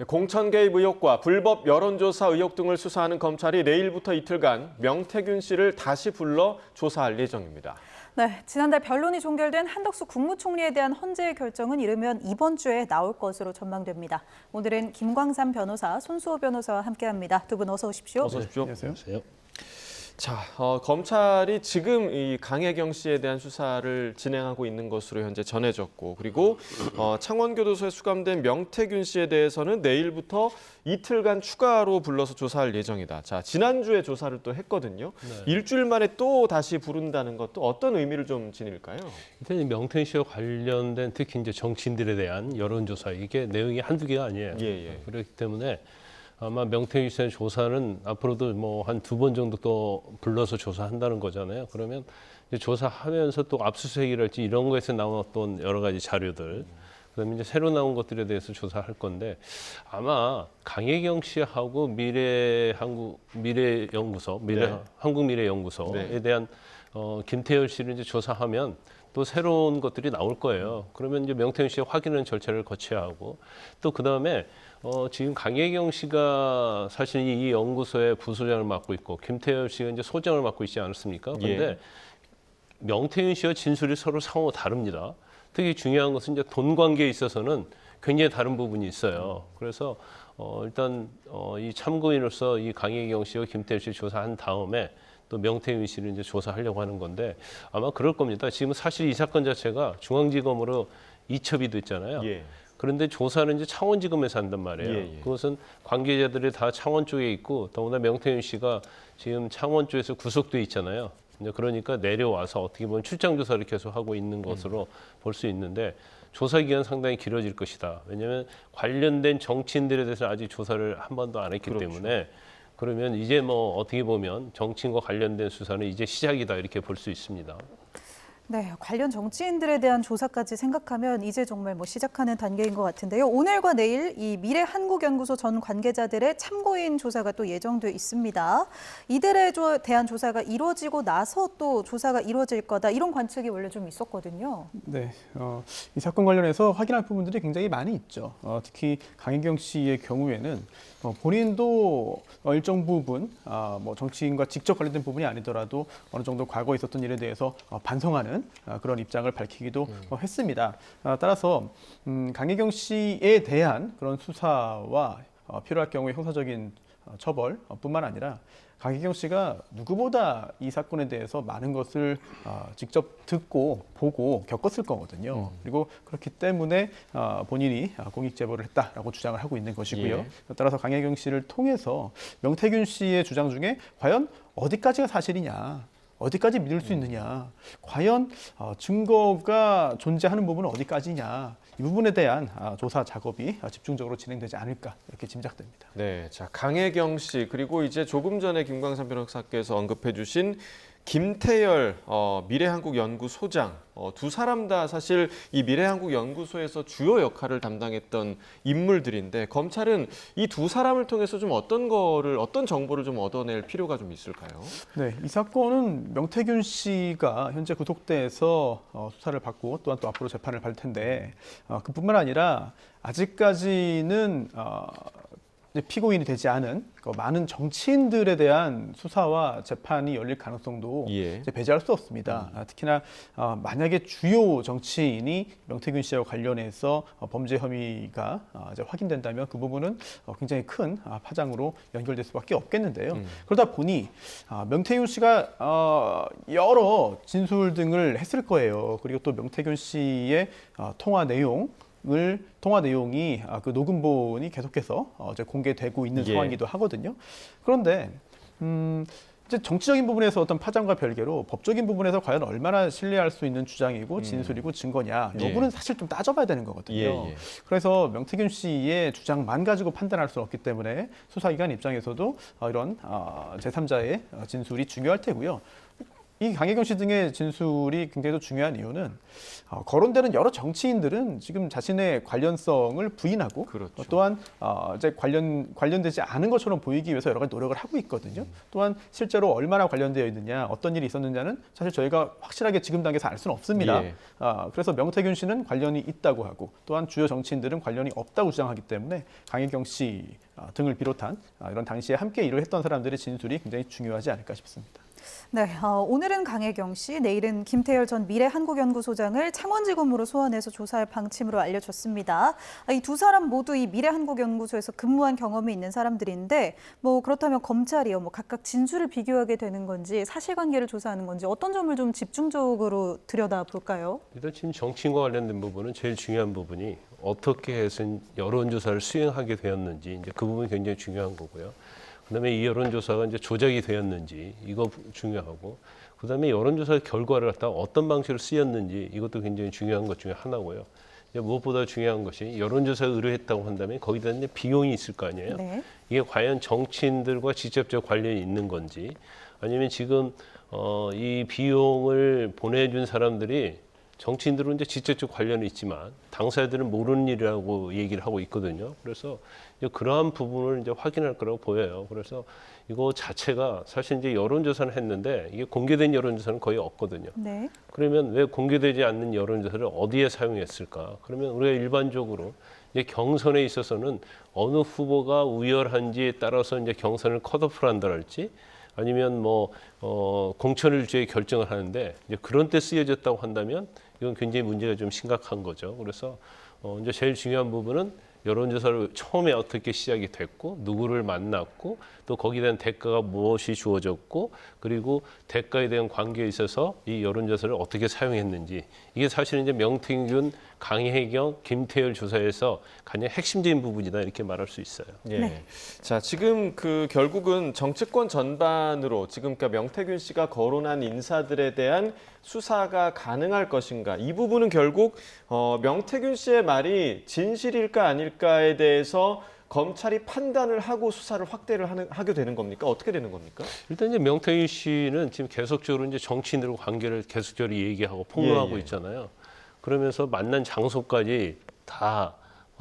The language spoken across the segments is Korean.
공천 개입 의혹과 불법 여론조사 의혹 등을 수사하는 검찰이 내일부터 이틀간 명태균 씨를 다시 불러 조사할 예정입니다. 네, 지난달 변론이 종결된 한덕수 국무총리에 대한 헌재 결정은 이르면 이번 주에 나올 것으로 전망됩니다. 오늘은 김광삼 변호사, 손수호 변호사와 함께합니다. 두 분 어서 오십시오. 어서 오십시오. 안녕하세요. 자, 검찰이 지금 이 강혜경 씨에 대한 수사를 진행하고 있는 것으로 현재 전해졌고, 그리고 창원교도소에 수감된 명태균 씨에 대해서는 내일부터 이틀간 추가로 불러서 조사할 예정이다. 자, 지난주에 조사를 또 했거든요. 네. 일주일 만에 또 다시 부른다는 것도 어떤 의미를 좀 지닐까요? 일단 명태균 씨와 관련된 특히 이제 정치인들에 대한 여론조사 이게 내용이 한두 개가 아니에요. 그렇기 때문에 아마 명태균 씨의 조사는 앞으로도 뭐 한 두 번 정도 또 불러서 조사한다는 거잖아요. 그러면 이제 조사하면서 또 압수수색이랄지 이런 거에서 나왔던 여러 가지 자료들, 그다음에 이제 새로 나온 것들에 대해서 조사할 건데 아마 강혜경 씨하고 한국미래연구소에 대한 김태열 씨를 이제 조사하면 또 새로운 것들이 나올 거예요. 그러면 이제 명태균 씨의 확인하는 절차를 거쳐야 하고 또 그다음에 지금 강혜경 씨가 사실 이 연구소의 부소장을 맡고 있고 김태열 씨가 이제 소장을 맡고 있지 않았습니까? 그런데 명태균 씨와 진술이 서로 상호 다릅니다. 특히 중요한 것은 이제 돈 관계에 있어서는 굉장히 다른 부분이 있어요. 그래서 일단 이 참고인으로서 이 강혜경 씨와 김태열 씨 조사한 다음에 또 명태균 씨를 이제 조사하려고 하는 건데 아마 그럴 겁니다. 지금 사실 이 사건 자체가 중앙지검으로 이첩이 됐잖아요. 그런데 조사는 이제 창원지검에서 한단 말이에요. 그것은 관계자들이 다 창원 쪽에 있고 더구나 명태균 씨가 지금 창원 쪽에서 구속돼 있잖아요. 그러니까 내려와서 어떻게 보면 출장 조사를 계속 하고 있는 것으로 볼 수 있는데 조사 기간 상당히 길어질 것이다. 왜냐하면 관련된 정치인들에 대해서 아직 조사를 한 번도 안 했기 때문에 그러면 이제 뭐 어떻게 보면 정치인과 관련된 수사는 이제 시작이다 이렇게 볼 수 있습니다. 네, 관련 정치인들에 대한 조사까지 생각하면 이제 정말 뭐 시작하는 단계인 것 같은데요. 오늘과 내일 이 미래한국연구소 전 관계자들의 참고인 조사가 또 예정돼 있습니다. 이들에 대한 조사가 이루어지고 나서 또 조사가 이루어질 거다 이런 관측이 원래 좀 있었거든요. 네, 이 사건 관련해서 확인할 부분들이 굉장히 많이 있죠. 특히 강혜경 씨의 경우에는 본인도 일정 부분 뭐 정치인과 직접 관련된 부분이 아니더라도 어느 정도 과거에 있었던 일에 대해서 반성하는 그런 입장을 밝히기도 했습니다. 따라서 강혜경 씨에 대한 그런 수사와 필요할 경우에 형사적인 처벌뿐만 아니라 강혜경 씨가 누구보다 이 사건에 대해서 많은 것을 직접 듣고 보고 겪었을 거거든요. 그리고 그렇기 때문에 본인이 공익 제보를 했다라고 주장을 하고 있는 것이고요. 따라서 강혜경 씨를 통해서 명태균 씨의 주장 중에 과연 어디까지가 사실이냐, 어디까지 믿을 수 있느냐, 과연 증거가 존재하는 부분은 어디까지냐, 이 부분에 대한 조사 작업이 집중적으로 진행되지 않을까 이렇게 짐작됩니다. 네, 자 강혜경 씨 그리고 이제 조금 전에 김광삼 변호사께서 언급해주신 김태열 미래한국연구소장 두 사람 다 사실 이 미래한국연구소에서 주요 역할을 담당했던 인물들인데 검찰은 이 두 사람을 통해서 좀 어떤 정보를 좀 얻어낼 필요가 좀 있을까요? 네, 이 사건은 명태균 씨가 현재 구속돼서 수사를 받고 또한 또 앞으로 재판을 받을 텐데 그뿐만 아니라 아직까지는 피고인이 되지 않은 많은 정치인들에 대한 수사와 재판이 열릴 가능성도 배제할 수 없습니다. 특히나 만약에 주요 정치인이 명태균 씨와 관련해서 범죄 혐의가 이제 확인된다면 그 부분은 굉장히 큰 파장으로 연결될 수밖에 없겠는데요. 그러다 보니 명태균 씨가 여러 진술 등을 했을 거예요. 그리고 또 명태균 씨의 통화 내용이 그 녹음본이 계속해서 이제 공개되고 있는 상황이기도 하거든요. 그런데 이제 정치적인 부분에서 어떤 파장과 별개로 법적인 부분에서 과연 얼마나 신뢰할 수 있는 주장이고 진술이고 증거냐 여부는 사실 좀 따져봐야 되는 거거든요. 그래서 명태균 씨의 주장만 가지고 판단할 수는 없기 때문에 수사기관 입장에서도 이런 제3자의 진술이 중요할 테고요. 이 강혜경 씨 등의 진술이 굉장히 또 중요한 이유는 거론되는 여러 정치인들은 지금 자신의 관련성을 부인하고 그렇죠. 또한 이제 관련되지 않은 것처럼 보이기 위해서 여러 가지 노력을 하고 있거든요. 또한 실제로 얼마나 관련되어 있느냐, 어떤 일이 있었느냐는 사실 저희가 확실하게 지금 단계에서 알 수는 없습니다. 예. 그래서 명태균 씨는 관련이 있다고 하고 또한 주요 정치인들은 관련이 없다고 주장하기 때문에 강혜경 씨 등을 비롯한 이런 당시에 함께 일을 했던 사람들의 진술이 굉장히 중요하지 않을까 싶습니다. 네, 오늘은 강혜경 씨, 내일은 김태열 전 미래한국연구소장을 창원지검으로 소환해서 조사할 방침으로 알려졌습니다. 이 두 사람 모두 이 미래한국연구소에서 근무한 경험이 있는 사람들인데, 그렇다면 검찰이요, 각각 진술을 비교하게 되는 건지, 사실관계를 조사하는 건지 어떤 점을 좀 집중적으로 들여다볼까요? 일단 지금 정치인과 관련된 부분은 제일 중요한 부분이 어떻게 해서 여론조사를 수행하게 되었는지 이제 그 부분이 굉장히 중요한 거고요. 그다음에 이 여론조사가 이제 조작이 되었는지 이거 중요하고, 그다음에 여론조사 결과를 갖다가 어떤 방식으로 쓰였는지 이것도 굉장히 중요한 것 중에 하나고요. 이제 무엇보다 중요한 것이 여론조사에 의뢰했다고 한다면 거기다 이제 비용이 있을 거 아니에요. 네. 이게 과연 정치인들과 직접적 관련이 있는 건지, 아니면 지금 이 비용을 보내준 사람들이 정치인들은 이제 직접적 관련이 있지만 당사자들은 모르는 일이라고 얘기를 하고 있거든요. 그래서 이제 그러한 부분을 이제 확인할 거라고 보여요. 그래서 이거 자체가 사실 이제 여론조사는 했는데 이게 공개된 여론조사는 거의 없거든요. 네. 그러면 왜 공개되지 않는 여론조사를 어디에 사용했을까? 그러면 우리가 일반적으로 이제 경선에 있어서는 어느 후보가 우열한지에 따라서 이제 경선을 컷오프를 한다랄지, 아니면 공천일주에 결정을 하는데 이제 그런 때 쓰여졌다고 한다면 이건 굉장히 문제가 좀 심각한 거죠. 그래서 이제 제일 중요한 부분은 여론조사를 처음에 어떻게 시작이 됐고 누구를 만났고 또 거기에 대한 대가가 무엇이 주어졌고 그리고 대가에 대한 관계에 있어서 이 여론조사를 어떻게 사용했는지, 이게 사실은 이제 명태균, 강혜경, 김태열 조사에서 가장 핵심적인 부분이다 이렇게 말할 수 있어요. 예. 네. 자, 지금 결국은 정치권 전반으로 지금 그러니까 명태균 씨가 거론한 인사들에 대한 수사가 가능할 것인가? 이 부분은 결국 명태균 씨의 말이 진실일까 아닐까에 대해서 검찰이 판단을 하고 수사를 확대를 하게 되는 겁니까? 어떻게 되는 겁니까? 일단 이제 명태균 씨는 지금 계속적으로 이제 정치인들과 관계를 계속적으로 얘기하고 폭로하고 예. 있잖아요. 그러면서 만난 장소까지 다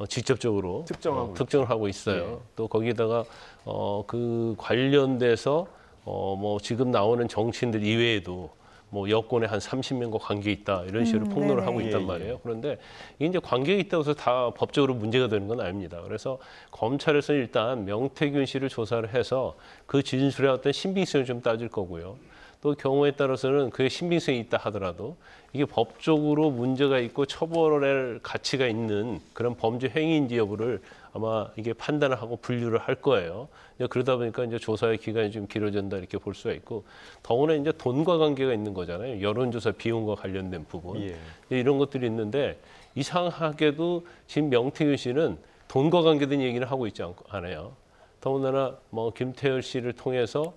직접적으로 특정을 하고 있어요. 예. 또 거기다가 그 관련돼서 지금 나오는 정치인들 이외에도 여권에 한 30명과 관계 있다 이런 식으로 폭로를 네네. 하고 있단 예, 말이에요. 그런데 이게 이제 관계가 있다고 해서 다 법적으로 문제가 되는 건 아닙니다. 그래서 검찰에서 일단 명태균 씨를 조사를 해서 그 진술의 어떤 신빙성을 좀 따질 거고요. 또 경우에 따라서는 그게 신빙성이 있다 하더라도 이게 법적으로 문제가 있고 처벌할 가치가 있는 그런 범죄 행위인지 여부를 아마 이게 판단을 하고 분류를 할 거예요. 그러다 보니까 이제 조사의 기간이 좀 길어진다 이렇게 볼 수가 있고, 더구나 이제 돈과 관계가 있는 거잖아요. 여론조사 비용과 관련된 부분. 예. 이런 것들이 있는데 이상하게도 지금 명태균 씨는 돈과 관계된 얘기를 하고 있지 않아요. 더군다나 김태열 씨를 통해서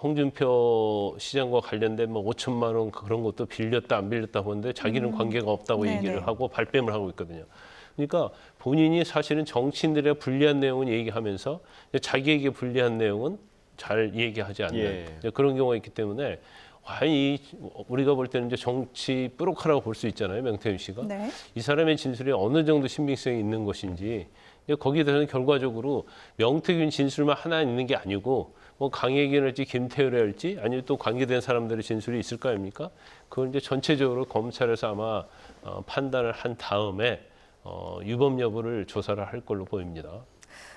홍준표 시장과 관련된 5천만 원 그런 것도 빌렸다 안 빌렸다 보는데 자기는 관계가 없다고 네네. 얘기를 하고 발뺌을 하고 있거든요. 그러니까 본인이 사실은 정치인들의 불리한 내용은 얘기하면서 자기에게 불리한 내용은 잘 얘기하지 않는 예. 그런 경우가 있기 때문에 과연 우리가 볼 때는 이제 정치 뾰로카라고 볼 수 있잖아요, 명태균 씨가. 네. 이 사람의 진술이 어느 정도 신빙성이 있는 것인지, 거기에 대해서는 결과적으로 명태균 진술만 하나 있는 게 아니고 강혜경을지 김태열을지 아니면 또 관계된 사람들의 진술이 있을 거 아닙니까? 그걸 이제 전체적으로 검찰에서 아마 판단을 한 다음에 유법 여부를 조사를 할 걸로 보입니다.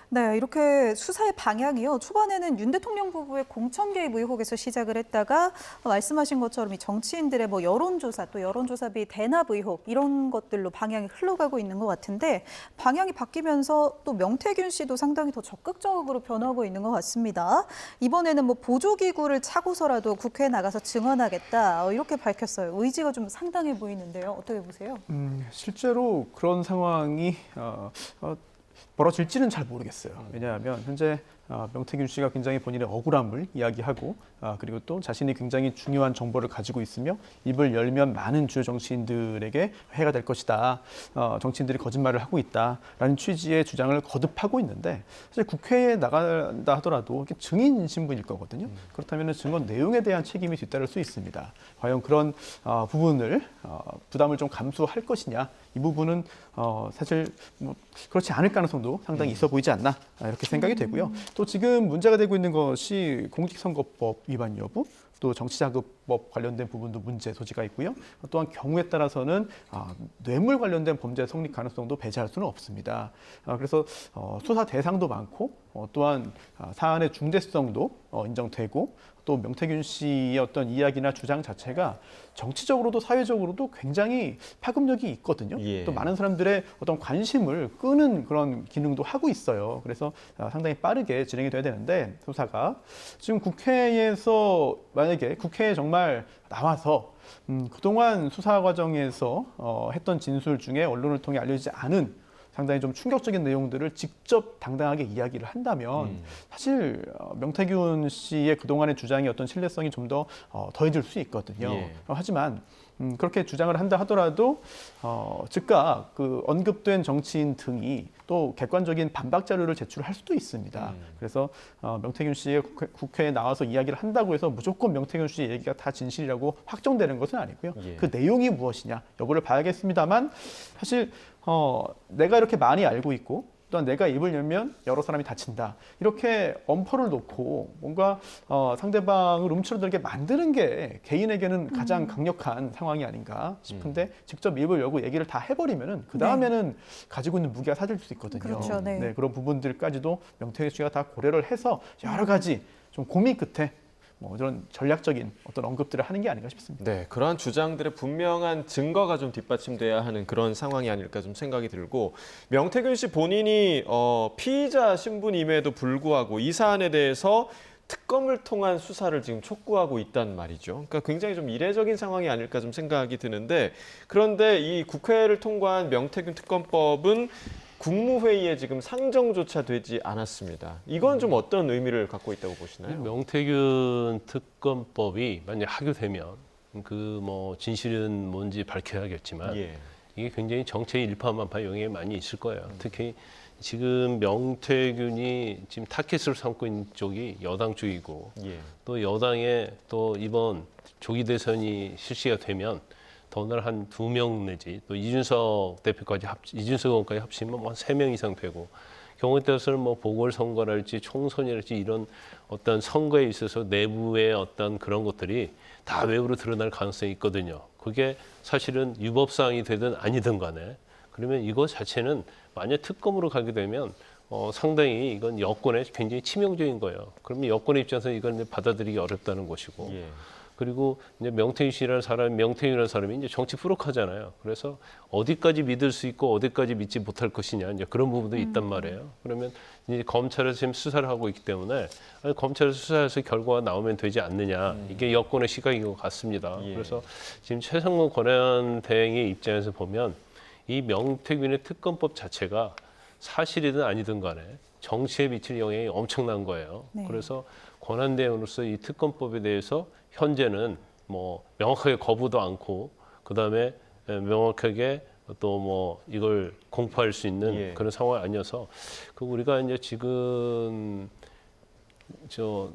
네, 이렇게 수사의 방향이요. 초반에는 윤 대통령 부부의 공천 개입 의혹에서 시작을 했다가 말씀하신 것처럼 이 정치인들의 여론조사 또 여론조사비 대납 의혹 이런 것들로 방향이 흘러가고 있는 것 같은데, 방향이 바뀌면서 또 명태균 씨도 상당히 더 적극적으로 변하고 있는 것 같습니다. 이번에는 보조기구를 차고서라도 국회에 나가서 증언하겠다 이렇게 밝혔어요. 의지가 좀 상당해 보이는데요. 어떻게 보세요? 실제로 그런 상황이 벌어질지는 잘 모르겠어요. 왜냐하면 현재 명태균 씨가 굉장히 본인의 억울함을 이야기하고 그리고 또 자신이 굉장히 중요한 정보를 가지고 있으며 입을 열면 많은 주요 정치인들에게 해가 될 것이다. 정치인들이 거짓말을 하고 있다라는 취지의 주장을 거듭하고 있는데 사실 국회에 나간다 하더라도 이렇게 증인 신분일 거거든요. 그렇다면 증언 내용에 대한 책임이 뒤따를 수 있습니다. 과연 그런 부분을 부담을 좀 감수할 것이냐 이 부분은 사실 뭐 그렇지 않을 가능성도 상당히 있어 보이지 않나 이렇게 생각이 되고요. 또 지금 문제가 되고 있는 것이 공직선거법 위반 여부, 또 정치자금법 관련된 부분도 문제 소지가 있고요. 또한 경우에 따라서는 뇌물 관련된 범죄 성립 가능성도 배제할 수는 없습니다. 그래서 수사 대상도 많고 또한 사안의 중대성도 인정되고 또 명태균 씨의 어떤 이야기나 주장 자체가 정치적으로도 사회적으로도 굉장히 파급력이 있거든요. 예. 또 많은 사람들의 어떤 관심을 끄는 그런 기능도 하고 있어요. 그래서 상당히 빠르게 진행이 돼야 되는데 수사가 지금 국회에서 만약에 국회에 정말 나와서 그동안 수사 과정에서 했던 진술 중에 언론을 통해 알려지지 않은 상당히 좀 충격적인 내용들을 직접 당당하게 이야기를 한다면 사실 명태균 씨의 그동안의 주장의 어떤 신뢰성이 좀 더 더해질 수 있거든요. 예. 하지만 그렇게 주장을 한다 하더라도 즉각 그 언급된 정치인 등이 또 객관적인 반박 자료를 제출할 수도 있습니다. 그래서 명태균 씨의 국회에 나와서 이야기를 한다고 해서 무조건 명태균 씨의 얘기가 다 진실이라고 확정되는 것은 아니고요. 예. 그 내용이 무엇이냐 여부를 봐야겠습니다만 사실 내가 이렇게 많이 알고 있고 또한 내가 입을 열면 여러 사람이 다친다. 이렇게 엄포를 놓고 뭔가 상대방을 움츠러들게 만드는 게 개인에게는 가장 강력한 상황이 아닌가 싶은데 직접 입을 열고 얘기를 다 해버리면은 그 다음에는 가지고 있는 무게가 사질 수 있거든요. 그렇죠, 네. 그런 부분들까지도 명태균 씨가 다 고려를 해서 여러 가지 좀 고민 끝에 뭐 이런 전략적인 어떤 언급들을 하는 게 아닌가 싶습니다. 네, 그러한 주장들의 분명한 증거가 좀 뒷받침돼야 하는 그런 상황이 아닐까 좀 생각이 들고 명태균 씨 본인이 피의자 신분임에도 불구하고 이 사안에 대해서 특검을 통한 수사를 지금 촉구하고 있단 말이죠. 그러니까 굉장히 좀 이례적인 상황이 아닐까 좀 생각이 드는데 그런데 이 국회를 통과한 명태균 특검법은 국무회의에 지금 상정조차 되지 않았습니다. 이건 좀 어떤 의미를 갖고 있다고 보시나요? 명태균 특검법이 만약 하교되면 그 뭐 진실은 뭔지 밝혀야겠지만 예. 이게 굉장히 정치의 일파만파 영향이 많이 있을 거예요. 특히 지금 명태균이 지금 타켓을 삼고 있는 쪽이 여당 쪽이고 예. 또 여당에 또 이번 조기 대선이 실시가 되면 더군다나 한 2명 내지 또 이준석 의원까지 합치면 뭐 한 3명 이상 되고 경우에 따라서는 뭐 보궐선거랄지 총선이랄지 이런 어떤 선거에 있어서 내부의 어떤 그런 것들이 다 외부로 드러날 가능성이 있거든요. 그게 사실은 유법사항이 되든 아니든 간에 그러면 이거 자체는 만약 특검으로 가게 되면 상당히 이건 여권에 굉장히 치명적인 거예요. 그러면 여권의 입장에서 이건 이제 받아들이기 어렵다는 것이고 예. 그리고 이제 명태균이라는 사람이 이제 정치 프로카잖아요. 그래서 어디까지 믿을 수 있고 어디까지 믿지 못할 것이냐 이제 그런 부분도 있단 말이에요. 그러면 이제 검찰에서 지금 수사를 하고 있기 때문에 아니, 검찰에서 수사해서 결과가 나오면 되지 않느냐 이게 여권의 시각인 것 같습니다. 예. 그래서 지금 최상무 권한대행의 입장에서 보면 이 명태균의 특검법 자체가 사실이든 아니든 간에 정치에 미칠 영향이 엄청난 거예요. 네. 그래서 권한대행으로서 이 특검법에 대해서 현재는 뭐 명확하게 거부도 않고 그다음에 명확하게 또 뭐 이걸 공포할 수 있는 예. 그런 상황이 아니어서 그 우리가 이제 지금 저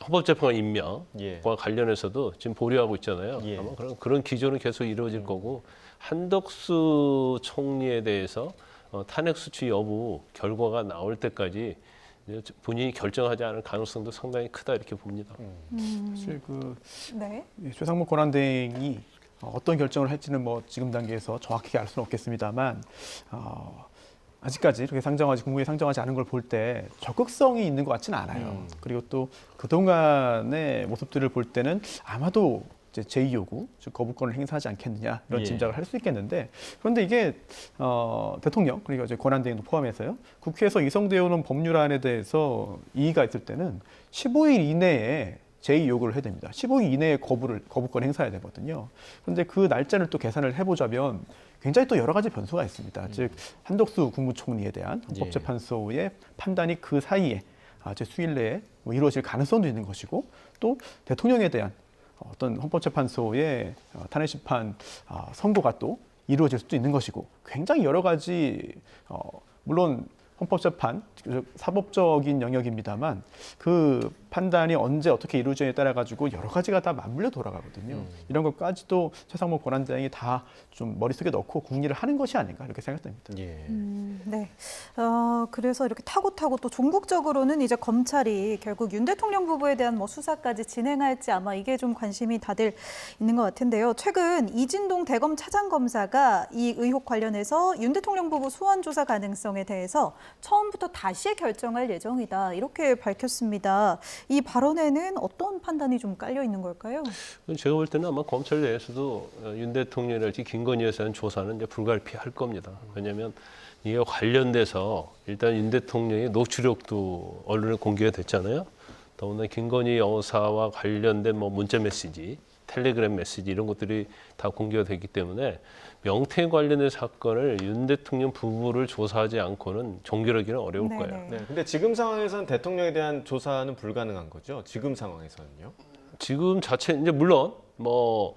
헌법재판관 임명과 예. 관련해서도 지금 보류하고 있잖아요. 예. 아마 그런 기조는 계속 이루어질 거고 한덕수 총리에 대해서 탄핵 수치 여부 결과가 나올 때까지 본인이 결정하지 않을 가능성도 상당히 크다 이렇게 봅니다. 사실 네. 최상무 권한대행이 어떤 결정을 할지는 뭐 지금 단계에서 정확하게 알 수는 없겠습니다만 아직까지 이렇게 국무회에 상정하지 않은 걸 볼 때 적극성이 있는 것 같지는 않아요. 그리고 또 그동안의 모습들을 볼 때는 아마도 이제 제2요구, 즉 거부권을 행사하지 않겠느냐 이런 예. 짐작을 할 수 있겠는데 그런데 이게 대통령 그러니까 이제 권한대행도 포함해서요 국회에서 이송되어 오는 법률안에 대해서 이의가 있을 때는 15일 이내에 제의 요구를 해야 됩니다. 15일 이내에 거부권 행사해야 되거든요. 그런데 그 날짜를 또 계산을 해보자면 굉장히 또 여러 가지 변수가 있습니다. 즉 한덕수 국무총리에 대한 헌법재판소의 판단이 그 사이에 제 수일 내에 뭐 이루어질 가능성도 있는 것이고, 또 대통령에 대한 어떤 헌법재판소의 탄핵 심판 선고가 또 이루어질 수도 있는 것이고, 굉장히 여러 가지 물론 헌법재판 사법적인 영역입니다만 그 판단이 언제 어떻게 이루어지냐에 따라 가지고 여러 가지가 다 맞물려 돌아가거든요. 이런 것까지도 최상목 권한대행이 다 좀 머릿속에 넣고 궁리를 하는 것이 아닌가 이렇게 생각됩니다. 예. 네. 그래서 이렇게 타고 또 종국적으로는 이제 검찰이 결국 윤 대통령 부부에 대한 뭐 수사까지 진행할지 아마 이게 좀 관심이 다들 있는 것 같은데요. 최근 이진동 대검 차장검사가 이 의혹 관련해서 윤 대통령 부부 소환 조사 가능성에 대해서 처음부터 다시 결정할 예정이다 이렇게 밝혔습니다. 이 발언에는 어떤 판단이 좀 깔려 있는 걸까요? 제가 볼 때는 아마 검찰 내에서도 윤 대통령이랄지 김건희에 대한 조사는 이제 불가피할 겁니다. 왜냐하면 이에 관련돼서 일단 윤 대통령의 녹취록도 언론에 공개가 됐잖아요. 더군다나 김건희 여사와 관련된 뭐 문자 메시지, 텔레그램 메시지 이런 것들이 다 공개가 됐기 때문에 명태 관련된 사건을 윤 대통령 부부를 조사하지 않고는 종결하기는 어려울 네네. 거예요. 네. 근데 지금 상황에서는 대통령에 대한 조사는 불가능한 거죠? 지금 상황에서는요? 지금 자체 이제 물론 뭐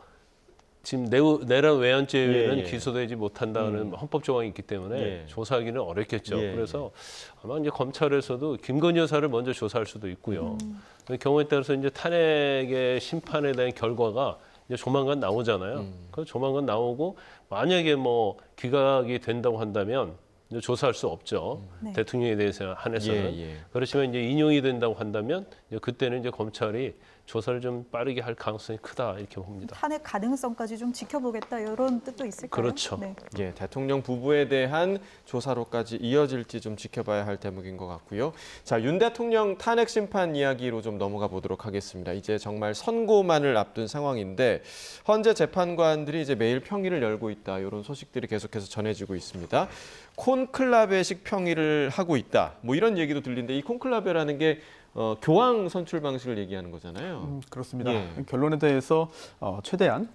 지금 내란 외환죄는 예, 예. 기소되지 못한다는 헌법 조항이 있기 때문에 예. 조사하기는 어렵겠죠. 예, 그래서 아마 이제 검찰에서도 김건희 여사를 먼저 조사할 수도 있고요. 그 경우에 따라서 이제 탄핵의 심판에 대한 결과가 이제 조만간 나오잖아요. 그 조만간 나오고 만약에 뭐 기각이 된다고 한다면 이제 조사할 수 없죠. 네. 대통령에 대해서 한해서는. 예, 예. 그렇지만 이제 인용이 된다고 한다면 이제 그때는 이제 검찰이 조사를 좀 빠르게 할 가능성이 크다 이렇게 봅니다. 탄핵 가능성까지 좀 지켜보겠다 이런 뜻도 있을까요? 그렇죠. 네. 예, 대통령 부부에 대한 조사로까지 이어질지 좀 지켜봐야 할 대목인 것 같고요. 자, 윤 대통령 탄핵 심판 이야기로 좀 넘어가 보도록 하겠습니다. 이제 정말 선고만을 앞둔 상황인데 헌재 재판관들이 이제 매일 평일을 열고 있다 이런 소식들이 계속해서 전해지고 있습니다. 콘클라베식 평일을 하고 있다. 뭐 이런 얘기도 들리는데 이 콘클라베라는 게 교황 선출 방식을 얘기하는 거잖아요. 그렇습니다. 예. 결론에 대해서 최대한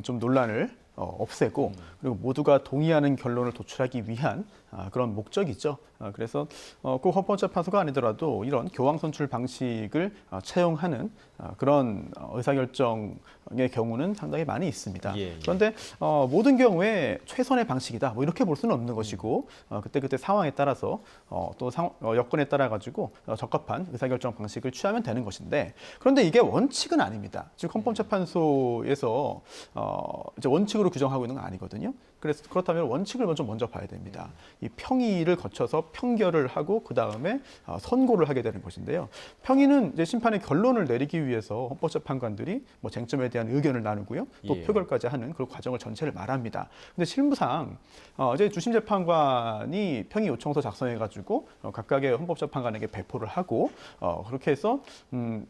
좀 논란을 없애고 그리고 모두가 동의하는 결론을 도출하기 위한 그런 목적이죠. 그래서 꼭 헌법재판소가 아니더라도 이런 교황 선출 방식을 채용하는 그런 의사결정의 경우는 상당히 많이 있습니다. 예, 예. 그런데 모든 경우에 최선의 방식이다 뭐 이렇게 볼 수는 없는 것이고 그때 상황에 따라서 또 여건에 따라 가지고 적합한 의사결정 방식을 취하면 되는 것인데, 그런데 이게 원칙은 아닙니다. 즉 헌법재판소에서 이제 원칙으로 규정하고 있는 건 아니거든요. 그래서 그렇다면 원칙을 먼저 봐야 됩니다. 이 평의를 거쳐서 평결을 하고 그 다음에 선고를 하게 되는 것인데요. 평의는 이제 심판의 결론을 내리기 위해서 헌법재판관들이 뭐 쟁점에 대한 의견을 나누고요, 또 예. 표결까지 하는 그 과정을 전체를 말합니다. 근데 실무상 이제 주심 재판관이 평의 요청서 작성해가지고 각각의 헌법재판관에게 배포를 하고 그렇게 해서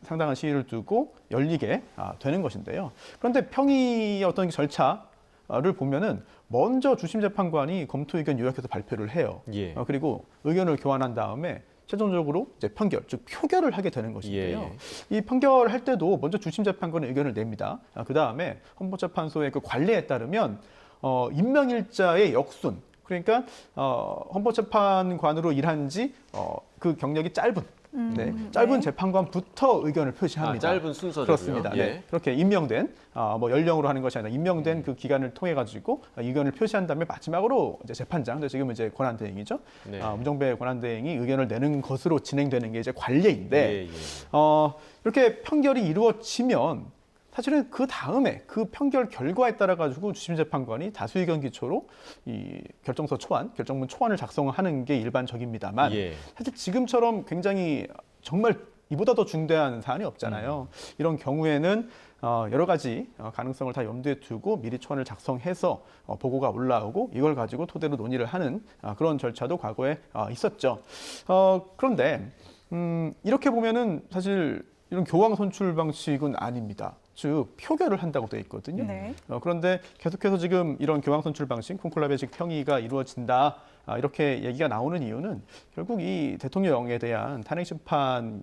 상당한 시일을 두고 열리게 되는 것인데요. 그런데 평의의 어떤 절차를 보면은 먼저 주심 재판관이 검토 의견 요약해서 발표를 해요. 예. 그리고 의견을 교환한 다음에 최종적으로 이제 판결, 즉 표결을 하게 되는 것인데요. 이 판결할 때도 먼저 주심 재판관이 의견을 냅니다. 그 다음에 헌법재판소의 그 관례에 따르면 임명일자의 역순, 그러니까 헌법재판관으로 일한 지 그 경력이 짧은 짧은 네. 재판관부터 의견을 표시합니다. 짧은 순서대로요. 그렇습니다. 예. 네. 그렇게 임명된 뭐 연령으로 하는 것이 아니라 임명된 그 기간을 통해 가지고 의견을 표시한 다음에 마지막으로 이제 재판장, 근데 지금 이제 권한대행이죠. 네. 문정배 권한대행이 의견을 내는 것으로 진행되는 게 이제 관례인데 예, 예. 이렇게 판결이 이루어지면 사실은 그 다음에 그 판결 결과에 따라 가지고 주심 재판관이 다수 의견 기초로 이 결정서 초안, 결정문 초안을 작성하는 게 일반적입니다만 예. 사실 지금처럼 굉장히 정말 이보다 더 중대한 사안이 없잖아요. 이런 경우에는 여러 가지 가능성을 다 염두에 두고 미리 초안을 작성해서 보고가 올라오고 이걸 가지고 토대로 논의를 하는 그런 절차도 과거에 있었죠. 그런데 이렇게 보면은 사실 이런 교황 선출 방식은 아닙니다. 즉 표결을 한다고 되어 있거든요. 네. 그런데 계속해서 지금 이런 교황 선출 방식, 콘클라베식 평의가 이루어진다 이렇게 얘기가 나오는 이유는 결국 이 대통령에 대한 탄핵 심판에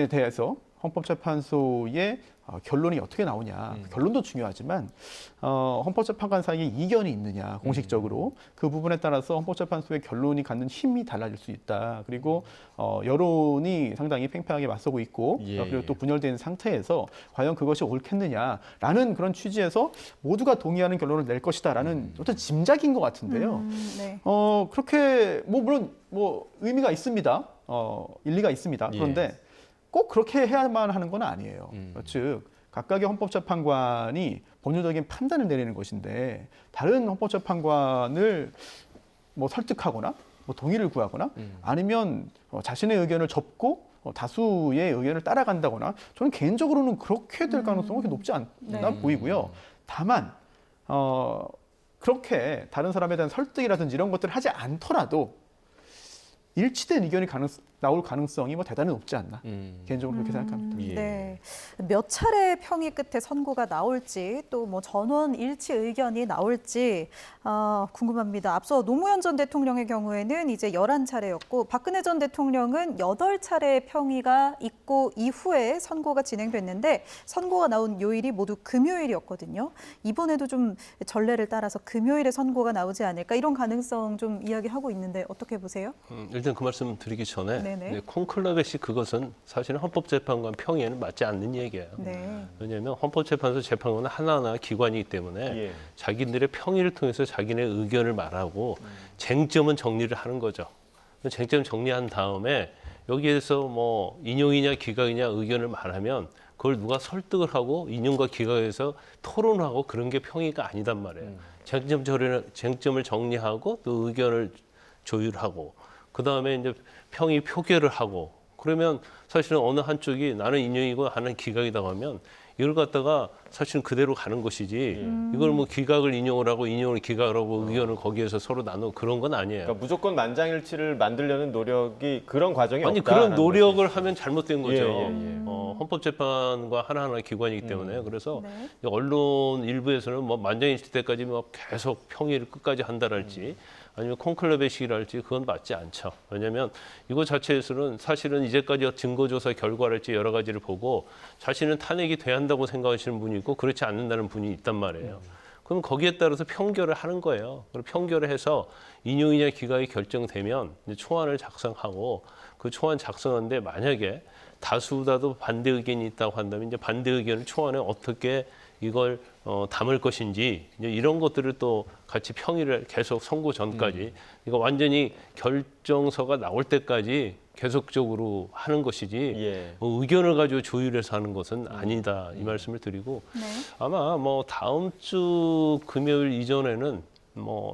대해서 헌법재판소의 결론이 어떻게 나오냐. 결론도 중요하지만 헌법재판관사에게 이견이 있느냐 공식적으로 그 부분에 따라서 헌법재판소의 결론이 갖는 힘이 달라질 수 있다. 그리고 여론이 상당히 팽팽하게 맞서고 있고 예. 그리고 또 분열된 상태에서 과연 그것이 옳겠느냐라는 그런 취지에서 모두가 동의하는 결론을 낼 것이다라는 어떤 짐작인 것 같은데요. 네. 그렇게 물론 의미가 있습니다. 일리가 있습니다. 그런데 꼭 그렇게 해야만 하는 건 아니에요. 즉 각각의 헌법재판관이 법률적인 판단을 내리는 것인데 다른 헌법재판관을 설득하거나 동의를 구하거나 아니면 자신의 의견을 접고 다수의 의견을 따라간다거나 저는 개인적으로는 그렇게 될 가능성은 그렇게 높지 않나 보이고요. 다만 그렇게 다른 사람에 대한 설득이라든지 이런 것들을 하지 않더라도 일치된 의견이 나올 가능성이 대단히 높지 않나 개인적으로 그렇게 생각합니다. 예. 네. 몇 차례 평의 끝에 선고가 나올지 또 전원 일치 의견이 나올지 궁금합니다. 앞서 노무현 전 대통령의 경우에는 이제 11차례였고 박근혜 전 대통령은 8차례 평의가 있고 이후에 선고가 진행됐는데 선고가 나온 요일이 모두 금요일이었거든요. 이번에도 좀 전례를 따라서 금요일에 선고가 나오지 않을까 이런 가능성 좀 이야기하고 있는데 어떻게 보세요? 일단 그 말씀 드리기 전에 네네. 콘클라베식 그것은 사실은 헌법재판관 평의에는 맞지 않는 얘기예요. 네. 왜냐하면 헌법재판소 재판관은 하나하나 기관이기 때문에 예. 자기들의 평의를 통해서 자기네 의견을 말하고 쟁점은 정리를 하는 거죠. 쟁점 정리한 다음에 여기에서 인용이냐 기각이냐 의견을 말하면 그걸 누가 설득을 하고 인용과 기각에서 토론하고 그런 게 평의가 아니단 말이에요. 쟁점을 정리하고 또 의견을 조율하고 그 다음에 이제 평의 표결을 하고 그러면 사실은 어느 한쪽이 나는 인용이고 나는 기각이라고 하면 이걸 갖다가 사실은 그대로 가는 것이지 이걸 기각을 인용을 하고 인용을 기각을 하고 의견을 거기에서 서로 나누고 그런 건 아니에요. 그러니까 무조건 만장일치를 만들려는 노력이 그런 과정이 아니 없다. 그런 노력을 하면 잘못된 거죠. 예. 헌법재판과 하나하나 기관이기 때문에 그래서 네. 언론 일부에서는 만장일치 때까지 계속 평의를 끝까지 한다랄지 아니면 콘클레베식이랄지 그건 맞지 않죠. 왜냐하면 이거 자체에서는 사실은 이제까지 증거조사 결과랄지 여러 가지를 보고 자신은 탄핵이 돼야 한다고 생각하시는 분이 있고 그렇지 않는다는 분이 있단 말이에요. 그럼 거기에 따라서 평결을 하는 거예요. 그리고 평결을 해서 인용이냐 기각이 결정되면 이제 초안을 작성하고 그 초안 작성하는데 만약에 다수다도 반대 의견이 있다고 한다면 이제 반대 의견을 초안에 어떻게 이걸 담을 것인지 이제 이런 것들을 또 같이 평의를 계속 선고 전까지 이거 완전히 결정서가 나올 때까지 계속적으로 하는 것이지 예. 의견을 가지고 조율해서 하는 것은 아니다 이 말씀을 드리고 네. 아마 다음 주 금요일 이전에는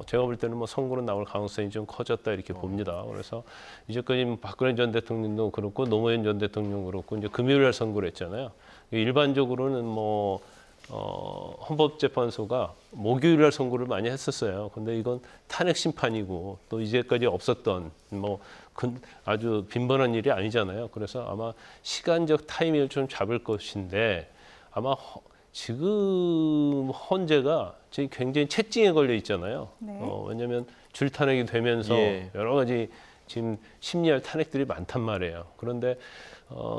제가 볼 때는 선고는 나올 가능성이 좀 커졌다 이렇게 봅니다. 그래서 이제까지 박근혜 전 대통령도 그렇고 노무현 전 대통령 그렇고 이제 금요일 날 선고를 했잖아요. 일반적으로는 헌법재판소가 목요일 날 선고를 많이 했었어요. 근데 이건 탄핵 심판이고 또 이제까지 없었던 아주 빈번한 일이 아니잖아요. 그래서 아마 시간적 타이밍을 좀 잡을 것인데 아마 지금 헌재가 지금 굉장히 채찍에 걸려 있잖아요. 네. 왜냐하면 줄탄핵이 되면서 예. 여러 가지 지금 심리할 탄핵들이 많단 말이에요. 그런데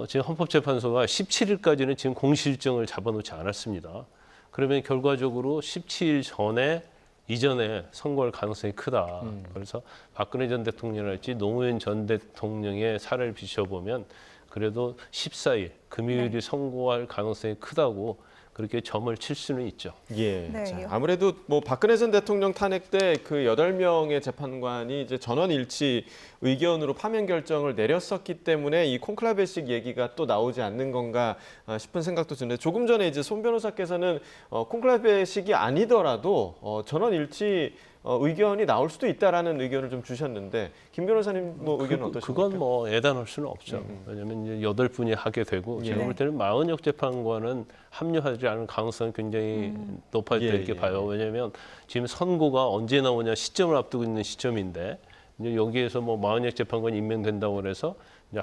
지금 헌법재판소가 17일까지는 지금 공실정을 잡아놓지 않았습니다. 그러면 결과적으로 17일 이전에 선고할 가능성이 크다. 그래서 박근혜 전 대통령이랄지 노무현 전 대통령의 사례를 비춰보면 그래도 14일 금요일이 선고할 가능성이 크다고 그렇게 점을 칠 수는 있죠. 예. 네. 자, 아무래도 박근혜 전 대통령 탄핵 때 그 8명의 재판관이 이제 전원 일치 의견으로 파면 결정을 내렸었기 때문에 이 콘클라베식 얘기가 또 나오지 않는 건가 싶은 생각도 드는데 조금 전에 이제 손 변호사께서는 콘클라베식이 아니더라도 전원 일치 의견이 나올 수도 있다라는 의견을 좀 주셨는데 김 변호사님 의견은 어떠십니까? 그건 예단할 수는 없죠. 왜냐하면 이제 8분이 하게 되고 예. 제가 볼 때는 마은혁 재판관은 합류하지 않을 가능성이 굉장히 높아졌다 예, 이렇게 예. 봐요. 왜냐하면 지금 선고가 언제 나오냐 시점을 앞두고 있는 시점인데 이제 여기에서 마은혁 재판관이 임명된다고 그래서 이제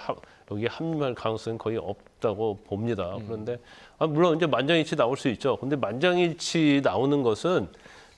여기 합류할 가능성은 거의 없다고 봅니다. 그런데 물론 이제 만장일치 나올 수 있죠. 근데 만장일치 나오는 것은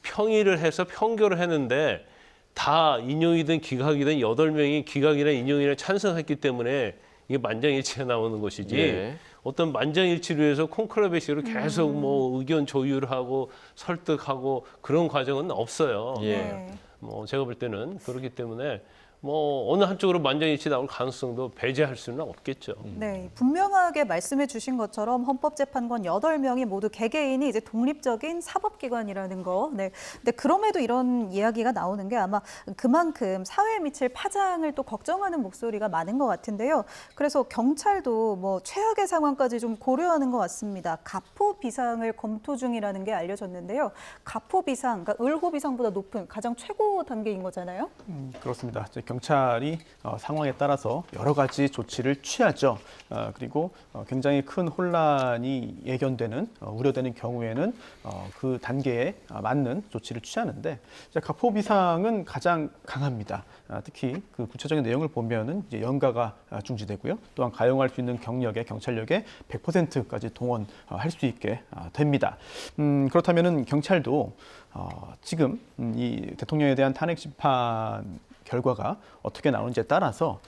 평의를 해서 평결을 했는데 다 인용이든 기각이든 8명이 기각이나 인용이나 찬성했기 때문에 이게 만장일치가 나오는 것이지 예. 어떤 만장일치를 위해서 콘클라베식으로 계속 뭐 의견 조율하고 설득하고 그런 과정은 없어요. 예. 네. 뭐 제가 볼 때는 그렇기 때문에 뭐 어느 한쪽으로 만장일치 나올 가능성도 배제할 수는 없겠죠. 네, 분명하게 말씀해 주신 것처럼 헌법재판관 8명이 모두 개개인이 이제 독립적인 사법기관이라는 거. 네. 근데 그럼에도 이런 이야기가 나오는 게 아마 그만큼 사회에 미칠 파장을 또 걱정하는 목소리가 많은 것 같은데요. 그래서 경찰도 뭐 최악의 상황까지 좀 고려하는 것 같습니다. 가포 비상을 검토 중이라는 게 알려졌는데요. 가포 비상, 그러니까 을호 비상보다 높은 가장 최고 단계인 거잖아요. 그렇습니다. 이제 경찰이 상황에 따라서 여러 가지 조치를 취하죠. 그리고 굉장히 큰 혼란이 예견되는, 우려되는 경우에는 그 단계에 맞는 조치를 취하는데 이제 가포 비상은 가장 강합니다. 특히 그 구체적인 내용을 보면은 이제 연가가 중지되고요. 또한 가용할 수 있는 경력에 경찰력의 100%까지 동원할 수 있게 됩니다. 그렇다면은 경찰도 지금 이 대통령에 대한 탄핵 심판 결과가 어떻게 나오는지에 따라서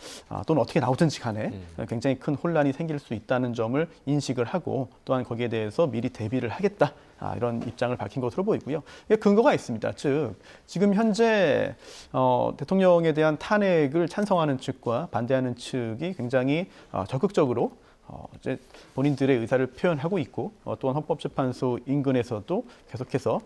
또는 어떻게 나오든지 간에 굉장히 큰 혼란이 생길 수 있다는 점을 인식을 하고 또한 거기에 대해서 미리 대비를 하겠다. 이런 입장을 밝힌 것으로 보이고요. 이게 근거가 있습니다. 즉 지금 현재 대통령에 대한 탄핵을 찬성하는 측과 반대하는 측이 굉장히 적극적으로 이제 본인들의 의사를 표현하고 있고 또한 헌법재판소 인근에서도 계속해서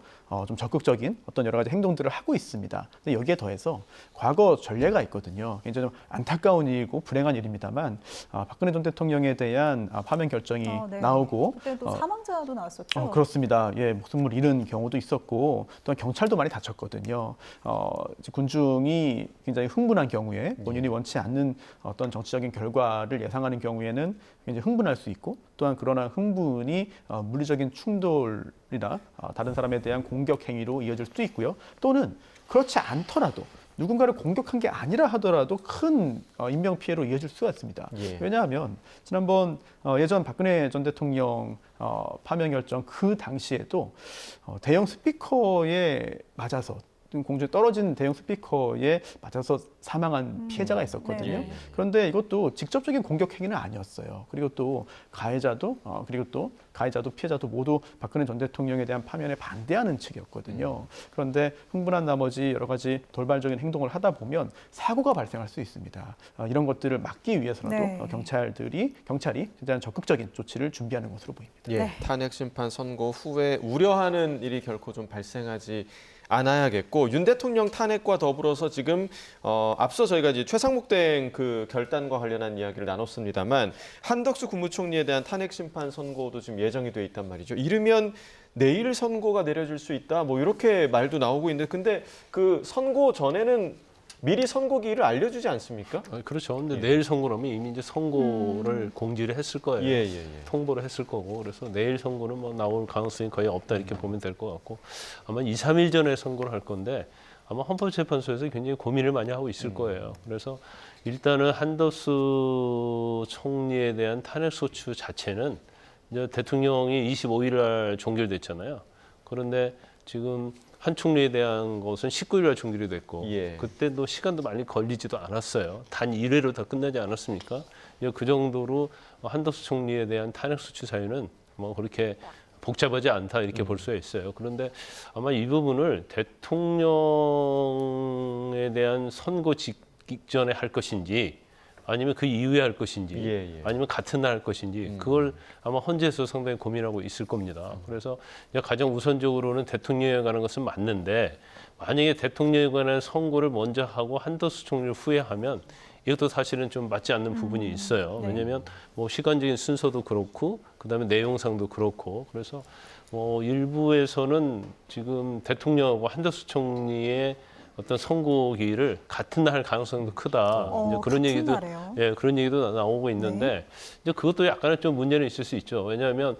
좀 적극적인 어떤 여러 가지 행동들을 하고 있습니다. 근데 여기에 더해서 과거 전례가 있거든요. 굉장히 좀 안타까운 일이고 불행한 일입니다만 박근혜 전 대통령에 대한 파면 결정이 네. 나오고 그때 또 사망자도 나왔었죠. 그렇습니다. 예, 목숨을 잃은 경우도 있었고 또한 경찰도 많이 다쳤거든요. 군중이 굉장히 흥분한 경우에 본인이 원치 않는 어떤 정치적인 결과를 예상하는 경우에는 굉장히 흥분할 수 있고 또한 그러나 흥분이 물리적인 충돌이나 다른 사람에 대한 공격 행위로 이어질 수도 있고요. 또는 그렇지 않더라도 누군가를 공격한 게 아니라 하더라도 큰 인명 피해로 이어질 수가 있습니다. 예. 왜냐하면 지난번 예전 박근혜 전 대통령 파면 결정 그 당시에도 대형 스피커에 맞아서 공중에 떨어진 대형 스피커에 맞아서 사망한 피해자가 있었거든요. 네네. 그런데 이것도 직접적인 공격 행위는 아니었어요. 그리고 또 가해자도 피해자도 모두 박근혜 전 대통령에 대한 파면에 반대하는 측이었거든요. 그런데 흥분한 나머지 여러 가지 돌발적인 행동을 하다 보면 사고가 발생할 수 있습니다. 이런 것들을 막기 위해서라도 네. 경찰이 대한 적극적인 조치를 준비하는 것으로 보입니다. 예, 네. 탄핵 심판 선고 후에 우려하는 일이 결코 좀 발생하지 않아야겠고 윤 대통령 탄핵과 더불어서 지금 앞서 저희가 이제 최상목 대행 그 결단과 관련한 이야기를 나눴습니다만 한덕수 국무총리에 대한 탄핵 심판 선고도 지금 예정이 돼 있단 말이죠. 이르면 내일 선고가 내려질 수 있다. 뭐 이렇게 말도 나오고 있는데 근데 그 선고 전에는 미리 선고기일을 알려주지 않습니까? 그렇죠. 근데 내일 선고라면 이미 이제 선고를 공지를 했을 거예요. 예. 통보를 했을 거고 그래서 내일 선고는 뭐 나올 가능성이 거의 없다 이렇게 보면 될 것 같고 아마 2, 3일 전에 선고를 할 건데 아마 헌법재판소에서 굉장히 고민을 많이 하고 있을 거예요. 그래서 일단은 한덕수 총리에 대한 탄핵소추 자체는 이제 대통령이 25일 날 종결됐잖아요. 그런데 지금 한 총리에 대한 것은 19일 날 종결이 됐고 예. 그때도 시간도 많이 걸리지도 않았어요. 단 1회로 다 끝나지 않았습니까? 그 정도로 한덕수 총리에 대한 탄핵소추 사유는 뭐 그렇게 복잡하지 않다 이렇게 볼 수가 있어요. 그런데 아마 이 부분을 대통령에 대한 선고 직전에 할 것인지 아니면 그 이후에 할 것인지 예. 아니면 같은 날 할 것인지 그걸 아마 헌재에서 상당히 고민하고 있을 겁니다. 그래서 가장 우선적으로는 대통령에 관한 것은 맞는데 만약에 대통령에 관한 선고를 먼저 하고 한덕수 총리를 후회하면 이것도 사실은 좀 맞지 않는 부분이 있어요. 네. 왜냐하면 뭐 시간적인 순서도 그렇고 그다음에 내용상도 그렇고 그래서 뭐 일부에서는 지금 대통령하고 한덕수 총리의 어떤 선고기일을 같은 날 할 가능성도 크다. 이제 그런 같은 얘기도 날에요? 그런 얘기도 나오고 있는데 이제 그것도 약간은 좀 문제는 있을 수 있죠. 왜냐하면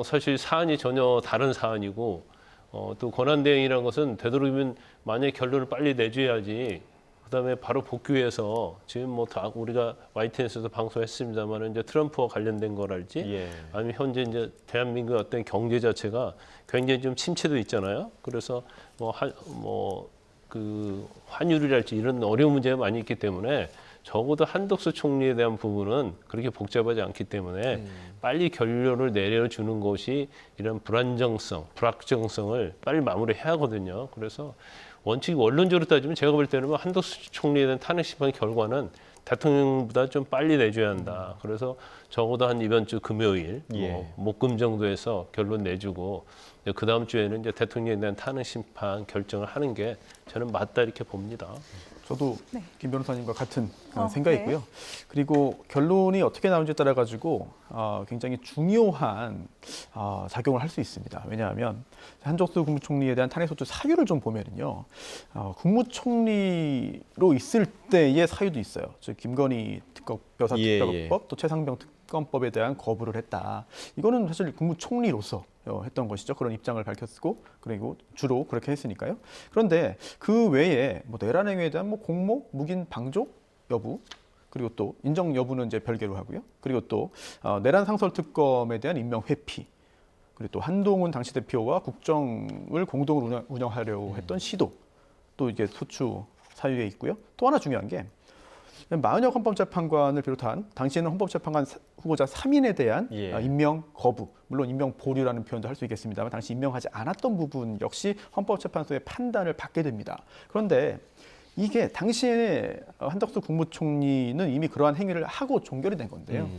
사실 사안이 전혀 다른 사안이고 또 권한대행이라는 것은 되도록이면 만약에 결론을 빨리 내줘야지. 그다음에 바로 복귀해서 지금 뭐 다 우리가 YTN에서도 방송했습니다만 이제 트럼프와 관련된 거랄지 예. 아니면 현재 이제 대한민국의 어떤 경제 자체가 굉장히 좀 침체도 있잖아요. 그래서 그 환율이랄지 이런 어려운 문제가 많이 있기 때문에 적어도 한덕수 총리에 대한 부분은 그렇게 복잡하지 않기 때문에 빨리 결론을 내려주는 것이 이런 불확정성을 빨리 마무리해야 하거든요. 그래서 원론적으로 따지면 제가 볼 때는 한덕수 총리에 대한 탄핵 심판 결과는 대통령보다 좀 빨리 내줘야 한다. 그래서 적어도 한 이번 주 금요일, 목금 정도에서 결론 내주고 그 다음 주에는 이제 대통령에 대한 탄핵 심판 결정을 하는 게 저는 맞다 이렇게 봅니다. 저도 네. 김 변호사님과 같은 네. 생각이고요. 그리고 결론이 어떻게 나오는지에 따라 가지고 굉장히 중요한 작용을 할 수 있습니다. 왜냐하면 한덕수 국무총리에 대한 탄핵소추 사유를 좀 보면은요, 국무총리로 있을 때의 사유도 있어요. 즉 김건희 여사 특별법 또 최상병 특검법에 대한 거부를 했다. 이거는 사실 국무총리로서 했던 것이죠. 그런 입장을 밝혔고 그리고 주로 그렇게 했으니까요. 그런데 그 외에 뭐 내란 행위에 대한 뭐 공모, 묵인, 방조 여부 그리고 또 인정 여부는 이제 별개로 하고요. 그리고 또 내란 상설 특검에 대한 임명 회피 그리고 또 한동훈 당시 대표와 국정을 공동으로 운영하려고 했던 시도 또 이게 소추 사유에 있고요. 또 하나 중요한 게 마은혁 헌법재판관을 비롯한 당시에는 헌법재판관 후보자 3인에 대한 임명 거부, 물론 임명 보류라는 표현도 할 수 있겠습니다만 당시 임명하지 않았던 부분 역시 헌법재판소의 판단을 받게 됩니다. 그런데 이게 당시에 한덕수 국무총리는 이미 그러한 행위를 하고 종결이 된 건데요.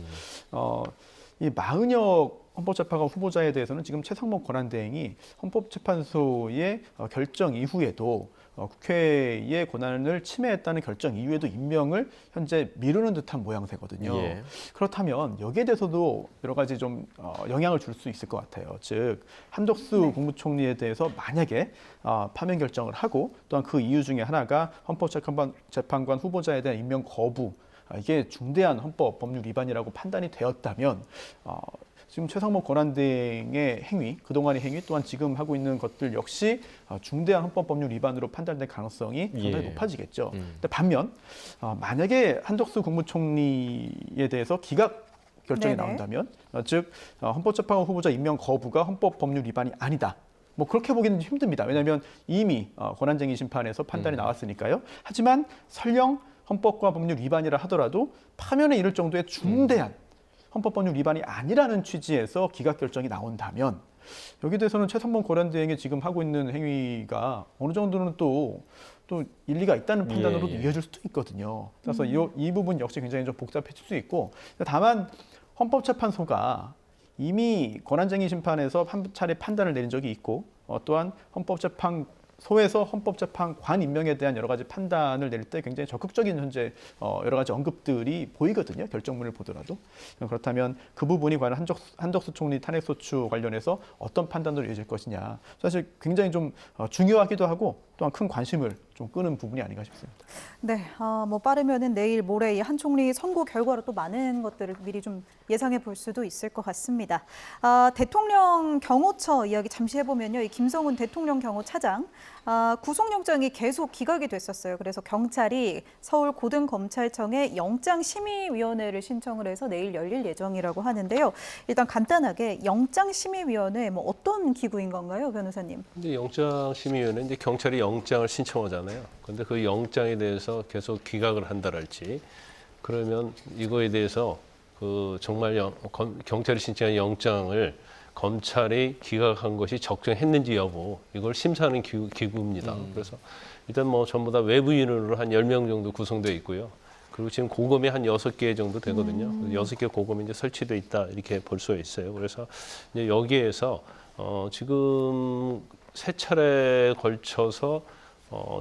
이 마은혁 헌법재판관 후보자에 대해서는 지금 최상목 권한대행이 헌법재판소의 결정 이후에도 국회의 권한을 침해했다는 결정 이후에도 임명을 현재 미루는 듯한 모양새거든요. 그렇다면 여기에 대해서도 여러 가지 좀 영향을 줄 수 있을 것 같아요. 즉 한덕수 국무총리에 대해서 만약에 파면 결정을 하고 또한 그 이유 중에 하나가 헌법재판관 후보자에 대한 임명 거부 이게 중대한 헌법 법률 위반이라고 판단이 되었다면 지금 최상목 권한대행의 행위, 그동안의 행위 또한 지금 하고 있는 것들 역시 중대한 헌법 법률 위반으로 판단될 가능성이 상당히 높아지겠죠. 근데 반면 만약에 한덕수 국무총리에 대해서 기각 결정이 나온다면 즉 헌법재판관 후보자 임명 거부가 헌법 법률 위반이 아니다. 뭐 그렇게 보기는 힘듭니다. 왜냐하면 이미 권한쟁의 심판에서 판단이 나왔으니까요. 하지만 설령 헌법과 법률 위반이라 하더라도 파면에 이를 정도의 중대한 헌법법률 위반이 아니라는 취지에서 기각 결정이 나온다면 여기에 대해서는 최상목 권한대행이 지금 하고 있는 행위가 어느 정도는 또 일리가 있다는 판단으로도 이어질 수도 있거든요. 그래서 이 부분 역시 굉장히 좀 복잡해질 수 있고 다만 헌법재판소가 이미 권한쟁의 심판에서 한 차례 판단을 내린 적이 있고 또한 헌법재판소에서 헌법재판관 임명에 대한 여러 가지 판단을 내릴 때 굉장히 적극적인 현재 여러 가지 언급들이 보이거든요. 결정문을 보더라도. 그렇다면 그 부분이 과연 한덕수 총리 탄핵소추 관련해서 어떤 판단으로 이어질 것이냐. 사실 굉장히 좀 중요하기도 하고 또한 큰 관심을 좀 끄는 부분이 아닌가 싶습니다. 네, 뭐 빠르면은 내일 모레 이 한 총리 선고 결과로 또 많은 것들을 미리 좀 예상해 볼 수도 있을 것 같습니다. 대통령 경호처 이야기 잠시 해보면요, 이 김성훈 대통령 경호차장 구속영장이 계속 기각이 됐었어요. 그래서 경찰이 서울 고등검찰청에 영장심의위원회를 신청을 해서 내일 열릴 예정이라고 하는데요. 일단 간단하게 영장심의위원회 뭐 어떤 기구인 건가요, 변호사님? 근데 영장심의위원회 이제 경찰이 영장을 신청하잖아요. 그런데 그 영장에 대해서 계속 기각을 한다랄지 그러면 이거에 대해서 정말 경찰이 신청한 영장을 검찰이 기각한 것이 적정했는지 여부 이걸 심사하는 기구입니다. 그래서 일단 뭐 전부 다 외부인으로 한 10명 정도 구성되어 있고요. 그리고 지금 고검이 한 6개 정도 되거든요. 6개 고검이 이제 설치되어 있다 이렇게 볼 수가 있어요. 그래서 이제 여기에서 지금 3차례에 걸쳐서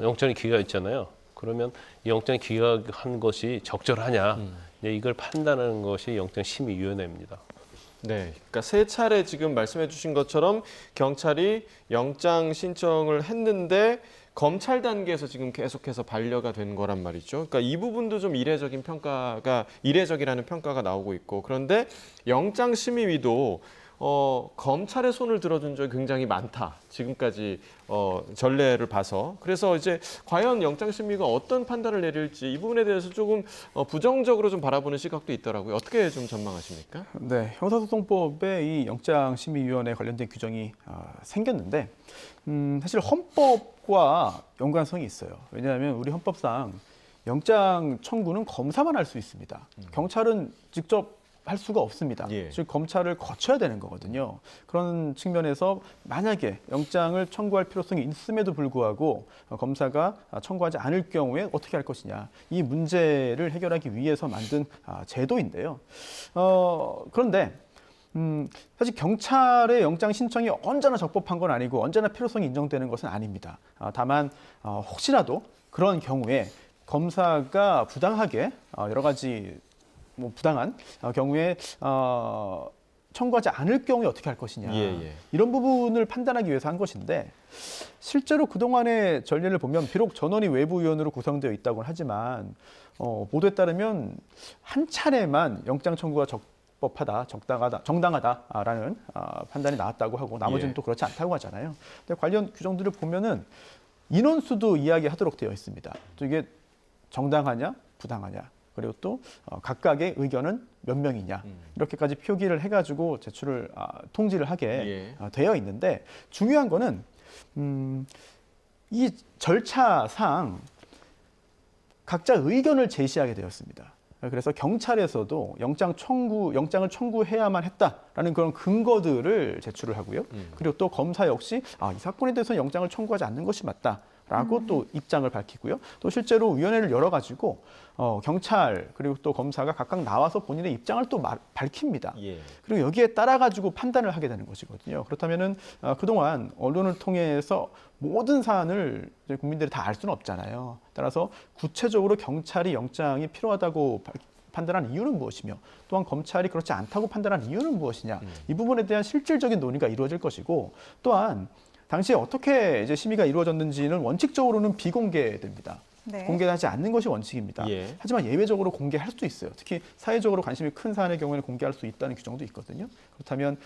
영장이 기각했잖아요. 그러면 이 영장 기각한 것이 적절하냐 이걸 판단하는 것이 영장심의위원회입니다. 네, 그러니까 3차례 지금 말씀해 주신 것처럼 경찰이 영장 신청을 했는데 검찰 단계에서 지금 계속해서 반려가 된 거란 말이죠. 그러니까 이 부분도 좀 이례적이라는 평가가 나오고 있고 그런데 영장심의위도 검찰의 손을 들어준 적이 굉장히 많다. 지금까지 전례를 봐서. 그래서 이제 과연 영장심의가 어떤 판단을 내릴지 이 부분에 대해서 조금 부정적으로 좀 바라보는 시각도 있더라고요. 어떻게 좀 전망하십니까? 네, 형사소송법에 이 영장심의위원회 관련된 규정이 생겼는데 사실 헌법과 연관성이 있어요. 왜냐하면 우리 헌법상 영장 청구는 검사만 할 수 있습니다. 경찰은 직접 할 수가 없습니다. 예. 즉 검찰을 거쳐야 되는 거거든요. 그런 측면에서 만약에 영장을 청구할 필요성이 있음에도 불구하고 검사가 청구하지 않을 경우에 어떻게 할 것이냐, 이 문제를 해결하기 위해서 만든 제도인데요. 그런데 사실 경찰의 영장 신청이 언제나 적법한 건 아니고 언제나 필요성이 인정되는 것은 아닙니다. 다만 혹시라도 그런 경우에 검사가 부당하게 여러 가지 부당한 경우에 청구하지 않을 경우에 어떻게 할 것이냐, 이런 부분을 판단하기 위해서 한 것인데, 실제로 그동안의 전례를 보면 비록 전원이 외부 위원으로 구성되어 있다고는 하지만 보도에 따르면 한 차례만 영장 청구가 적법하다, 정당하다라는 판단이 나왔다고 하고 나머지는 또 그렇지 않다고 하잖아요. 근데 관련 규정들을 보면은 인원수도 이야기하도록 되어 있습니다. 이게 정당하냐, 부당하냐, 그리고 또 각각의 의견은 몇 명이냐, 이렇게까지 표기를 해가지고 제출을 통지를 하게 되어 있는데, 중요한 거는 이 절차상 각자 의견을 제시하게 되었습니다. 그래서 경찰에서도 영장을 청구해야만 했다라는 그런 근거들을 제출을 하고요. 그리고 또 검사 역시 이 사건에 대해서 영장을 청구하지 않는 것이 맞다라고 또 입장을 밝히고요. 또 실제로 위원회를 열어가지고 경찰 그리고 또 검사가 각각 나와서 본인의 입장을 또 밝힙니다. 그리고 여기에 따라 가지고 판단을 하게 되는 것이거든요. 그렇다면은 그동안 언론을 통해서 모든 사안을 국민들이 다 알 수는 없잖아요. 따라서 구체적으로 경찰이 영장이 필요하다고 판단한 이유는 무엇이며, 또한 검찰이 그렇지 않다고 판단한 이유는 무엇이냐, 이 부분에 대한 실질적인 논의가 이루어질 것이고, 또한 당시에 어떻게 이제 심의가 이루어졌는지는 원칙적으로는 비공개됩니다. 네. 공개하지 않는 것이 원칙입니다. 하지만 예외적으로 공개할 수도 있어요. 특히 사회적으로 관심이 큰 사안의 경우에는 공개할 수 있다는 규정도 있거든요. 그렇다면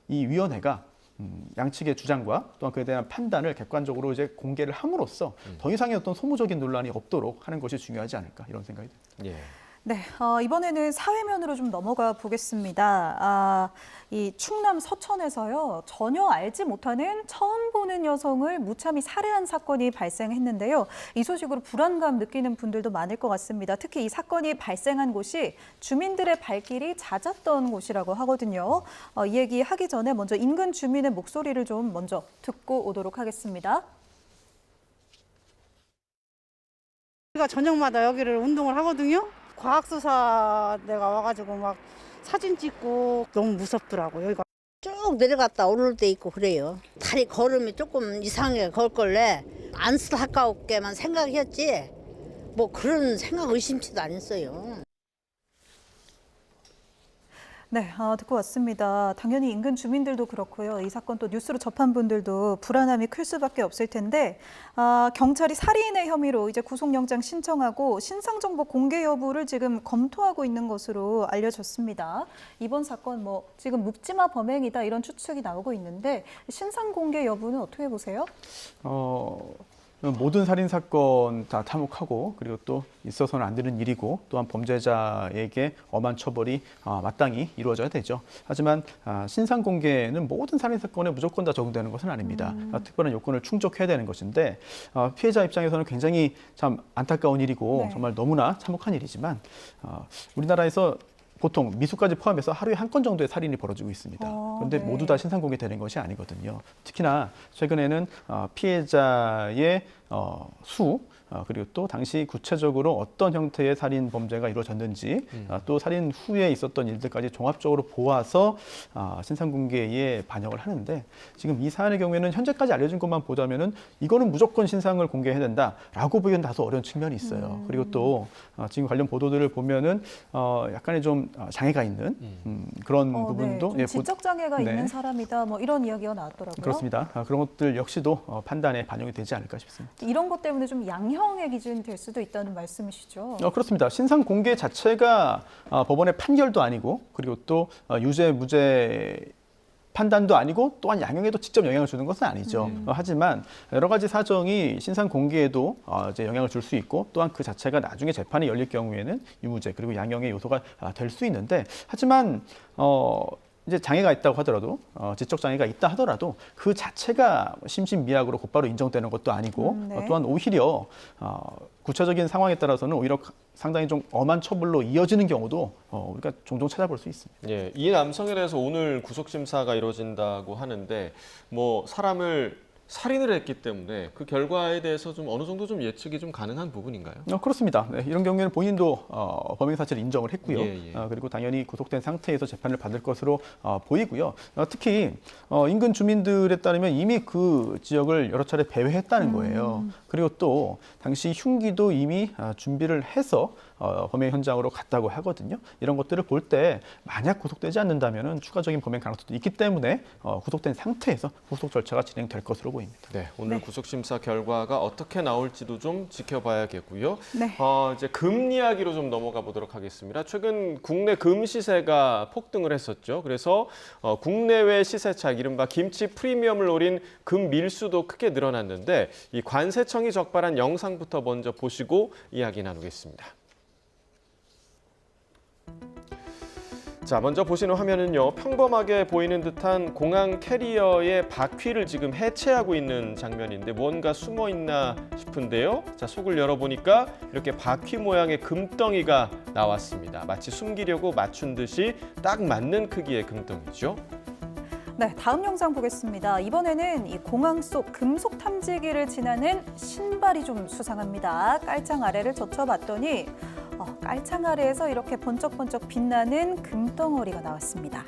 이 위원회가 양측의 주장과 또한 그에 대한 판단을 객관적으로 이제 공개를 함으로써 더 이상의 어떤 소모적인 논란이 없도록 하는 것이 중요하지 않을까, 이런 생각이 듭니다. 네, 이번에는 사회면으로 좀 넘어가 보겠습니다. 이 충남 서천에서요, 전혀 알지 못하는 처음 보는 여성을 무참히 살해한 사건이 발생했는데요. 이 소식으로 불안감 느끼는 분들도 많을 것 같습니다. 특히 이 사건이 발생한 곳이 주민들의 발길이 잦았던 곳이라고 하거든요. 이 얘기 하기 전에 먼저 인근 주민의 목소리를 좀 먼저 듣고 오도록 하겠습니다. 우리가 저녁마다 여기를 운동을 하거든요. 과학수사대가 와가지고 막 사진 찍고 너무 무섭더라고요. 여기가 쭉 내려갔다 오를 때 있고 그래요. 다리 걸음이 조금 이상하게 걸걸래 안쓰깝게만 생각했지 뭐 그런 생각 의심치도 안 했어요. 네, 듣고 왔습니다. 당연히 인근 주민들도 그렇고요. 이 사건 또 뉴스로 접한 분들도 불안함이 클 수밖에 없을 텐데, 경찰이 살인의 혐의로 이제 구속영장 신청하고 신상정보 공개 여부를 지금 검토하고 있는 것으로 알려졌습니다. 이번 사건 지금 묵지마 범행이다 이런 추측이 나오고 있는데, 신상 공개 여부는 어떻게 보세요? 모든 살인 사건 다 탐욕하고, 그리고 또 있어서는 안 되는 일이고, 또한 범죄자에게 엄한 처벌이 마땅히 이루어져야 되죠. 하지만 신상 공개는 모든 살인 사건에 무조건 다 적용되는 것은 아닙니다. 특별한 요건을 충족해야 되는 것인데, 피해자 입장에서는 굉장히 참 안타까운 일이고 정말 너무나 참혹한 일이지만, 우리나라에서 보통 미수까지 포함해서 하루에 한 건 정도의 살인이 벌어지고 있습니다. 그런데 모두 다 신상 공개되는 것이 아니거든요. 특히나 최근에는 피해자의 수, 그리고 또 당시 구체적으로 어떤 형태의 살인 범죄가 이루어졌는지, 또 살인 후에 있었던 일들까지 종합적으로 보아서 신상 공개에 반영을 하는데, 지금 이 사안의 경우에는 현재까지 알려진 것만 보자면은 이거는 무조건 신상을 공개해야 된다라고 보기엔 다소 어려운 측면이 있어요. 그리고 또 지금 관련 보도들을 보면은 약간의 좀 장애가 있는 그런 부분도 좀 지적 장애가 있는 사람이다 이런 이야기가 나왔더라고요. 그렇습니다. 그런 것들 역시도 판단에 반영이 되지 않을까 싶습니다. 이런 것 때문에 좀 양형의 기준이 될 수도 있다는 말씀이시죠? 그렇습니다. 신상 공개 자체가 법원의 판결도 아니고, 그리고 또 유죄 무죄 판단도 아니고, 또한 양형에도 직접 영향을 주는 것은 아니죠. 하지만 여러 가지 사정이 신상 공개에도 이제 영향을 줄 수 있고, 또한 그 자체가 나중에 재판이 열릴 경우에는 유무죄 그리고 양형의 요소가 될 수 있는데, 하지만 이제 장애가 있다고 하더라도, 지적 장애가 있다 하더라도 그 자체가 심신미약으로 곧바로 인정되는 것도 아니고, 또한 오히려 구체적인 상황에 따라서는 오히려 상당히 좀 엄한 처벌로 이어지는 경우도 우리가 종종 찾아볼 수 있습니다. 예, 이 남성에 대해서 오늘 구속 심사가 이루어진다고 하는데 뭐 사람을 살인을 했기 때문에 그 결과에 대해서 좀 어느 정도 좀 예측이 좀 가능한 부분인가요? 그렇습니다. 네, 이런 경우에는 본인도 범행 사실을 인정을 했고요. 예, 예. 그리고 당연히 구속된 상태에서 재판을 받을 것으로 보이고요. 특히 인근 주민들에 따르면 이미 그 지역을 여러 차례 배회했다는 거예요. 그리고 또 당시 흉기도 이미 준비를 해서 범행 현장으로 갔다고 하거든요. 이런 것들을 볼 때 만약 구속되지 않는다면 추가적인 범행 가능성도 있기 때문에 구속된 상태에서 구속 절차가 진행될 것으로 보입니다. 네, 오늘 구속 심사 결과가 어떻게 나올지도 좀 지켜봐야겠고요. 네. 이제 금 이야기로 좀 넘어가 보도록 하겠습니다. 최근 국내 금 시세가 폭등을 했었죠. 그래서 국내외 시세차익, 이른바 김치 프리미엄을 노린 금 밀수도 크게 늘어났는데 이 관세청이 적발한 영상부터 먼저 보시고 이야기 나누겠습니다. 자, 먼저 보시는 화면은요, 평범하게 보이는 듯한 공항 캐리어의 바퀴를 지금 해체하고 있는 장면인데 뭔가 숨어 있나 싶은데요. 자, 속을 열어보니까 이렇게 바퀴 모양의 금덩이가 나왔습니다. 마치 숨기려고 맞춘 듯이 딱 맞는 크기의 금덩이죠. 네, 다음 영상 보겠습니다. 이번에는 이 공항 속 금속 탐지기를 지나는 신발이 좀 수상합니다. 깔창 아래를 젖혀봤더니 깔창 아래에서 이렇게 번쩍번쩍 빛나는 금덩어리가 나왔습니다.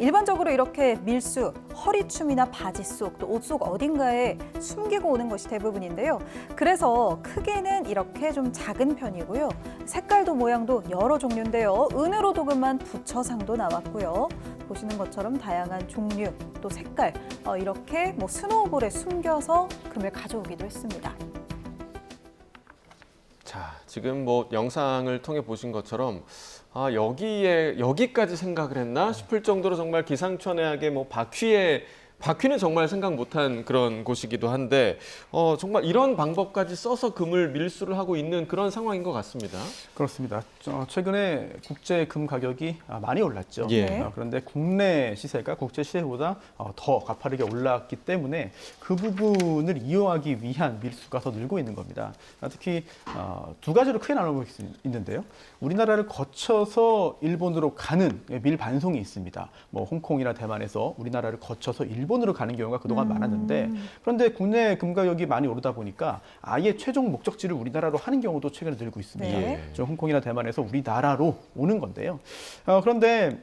일반적으로 이렇게 밀수, 허리춤이나 바지 속, 또 옷 속 어딘가에 숨기고 오는 것이 대부분인데요. 그래서 크기는 이렇게 좀 작은 편이고요. 색깔도 모양도 여러 종류인데요. 은으로 도금한 부처상도 나왔고요. 보시는 것처럼 다양한 종류, 또 색깔, 이렇게 스노우볼에 숨겨서 금을 가져오기도 했습니다. 자, 지금 영상을 통해 보신 것처럼 여기까지 생각을 했나 싶을 정도로 정말 기상천외하게 바퀴는 정말 생각 못한 그런 곳이기도 한데 정말 이런 방법까지 써서 금을 밀수를 하고 있는 그런 상황인 것 같습니다. 그렇습니다. 최근에 국제 금 가격이 많이 올랐죠. 예. 그런데 국내 시세가 국제 시세보다 더 가파르게 올랐기 때문에 그 부분을 이용하기 위한 밀수가 더 늘고 있는 겁니다. 특히 두 가지로 크게 나눠볼 수 있는데요. 우리나라를 거쳐서 일본으로 가는 밀 반송이 있습니다. 홍콩이나 대만에서 우리나라를 거쳐서 일본으로 가는 경우가 그동안 많았는데, 그런데 국내 금 가격이 많이 오르다 보니까 아예 최종 목적지를 우리나라로 하는 경우도 최근에 늘고 있습니다. 네. 홍콩이나 대만에서 우리나라로 오는 건데요. 그런데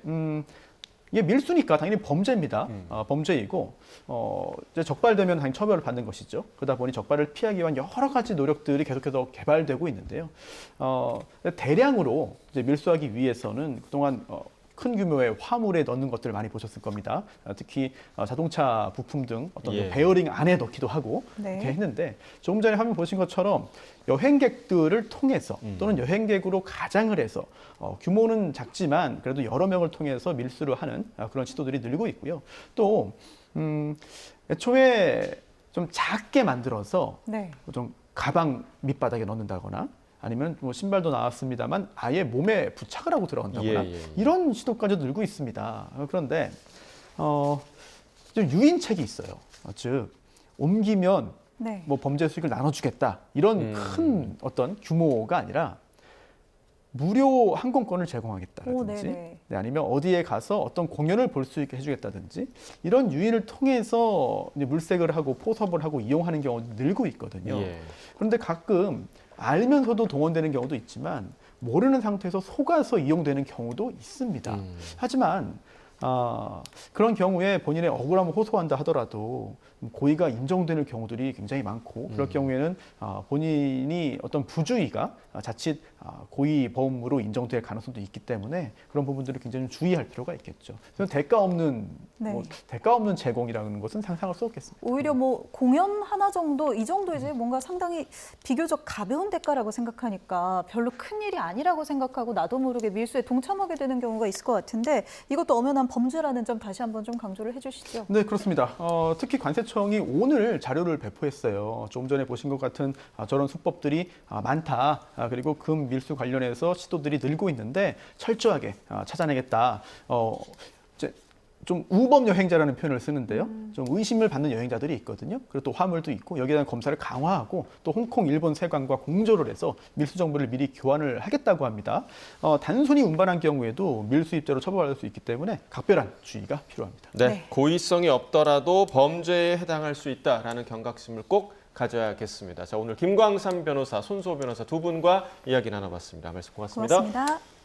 이게 밀수니까 당연히 범죄입니다. 범죄이고 이제 적발되면 당연히 처벌을 받는 것이죠. 그러다 보니 적발을 피하기 위한 여러 가지 노력들이 계속해서 개발되고 있는데요. 대량으로 이제 밀수하기 위해서는 그동안 큰 규모의 화물에 넣는 것들을 많이 보셨을 겁니다. 특히 자동차 부품 등 어떤 예. 베어링 안에 넣기도 하고 네. 이렇게 했는데, 조금 전에 화면 보신 것처럼 여행객들을 통해서 또는 여행객으로 가장을 해서 규모는 작지만 그래도 여러 명을 통해서 밀수를 하는 그런 시도들이 늘고 있고요. 또 애초에 좀 작게 만들어서 네. 좀 가방 밑바닥에 넣는다거나, 아니면 신발도 나왔습니다만 아예 몸에 부착을 하고 들어간다거나, 예. 이런 시도까지 늘고 있습니다. 그런데 좀 유인책이 있어요. 즉 옮기면 네. 범죄 수익을 나눠주겠다, 이런 큰 어떤 규모가 아니라 무료 항공권을 제공하겠다라든지, 네네. 아니면 어디에 가서 어떤 공연을 볼 수 있게 해주겠다든지, 이런 유인을 통해서 이제 물색을 하고 포섭을 하고 이용하는 경우도 늘고 있거든요. 예. 그런데 가끔 알면서도 동원되는 경우도 있지만 모르는 상태에서 속아서 이용되는 경우도 있습니다. 하지만 그런 경우에 본인의 억울함을 호소한다 하더라도 고의가 인정되는 경우들이 굉장히 많고, 그럴 경우에는 본인이 어떤 부주의가 자칫 고의 범으로 인정될 가능성도 있기 때문에 그런 부분들을 굉장히 좀 주의할 필요가 있겠죠. 그래서 대가 없는 제공이라는 것은 상상할 수 없겠습니다. 오히려 공연 하나 정도, 이 정도 이제 뭔가 상당히 비교적 가벼운 대가라고 생각하니까 별로 큰 일이 아니라고 생각하고 나도 모르게 밀수에 동참하게 되는 경우가 있을 것 같은데, 이것도 엄연한 범죄라는 점 다시 한번 좀 강조를 해주시죠. 네, 그렇습니다. 특히 관세청이 오늘 자료를 배포했어요. 좀 전에 보신 것 같은 저런 수법들이 많다. 그리고 금 밀수 관련해서 시도들이 늘고 있는데 철저하게 찾아내겠다. 이제 좀 우범 여행자라는 표현을 쓰는데요. 좀 의심을 받는 여행자들이 있거든요. 그리고 또 화물도 있고 여기에 대한 검사를 강화하고 또 홍콩, 일본 세관과 공조를 해서 밀수 정보를 미리 교환을 하겠다고 합니다. 단순히 운반한 경우에도 밀수입자로 처벌받을 수 있기 때문에 각별한 주의가 필요합니다. 네, 네. 고의성이 없더라도 범죄에 해당할 수 있다라는 경각심을 꼭 가져야겠습니다. 자, 오늘 김광삼 변호사, 손수호 변호사 두 분과 이야기 나눠봤습니다. 말씀 고맙습니다. 고맙습니다.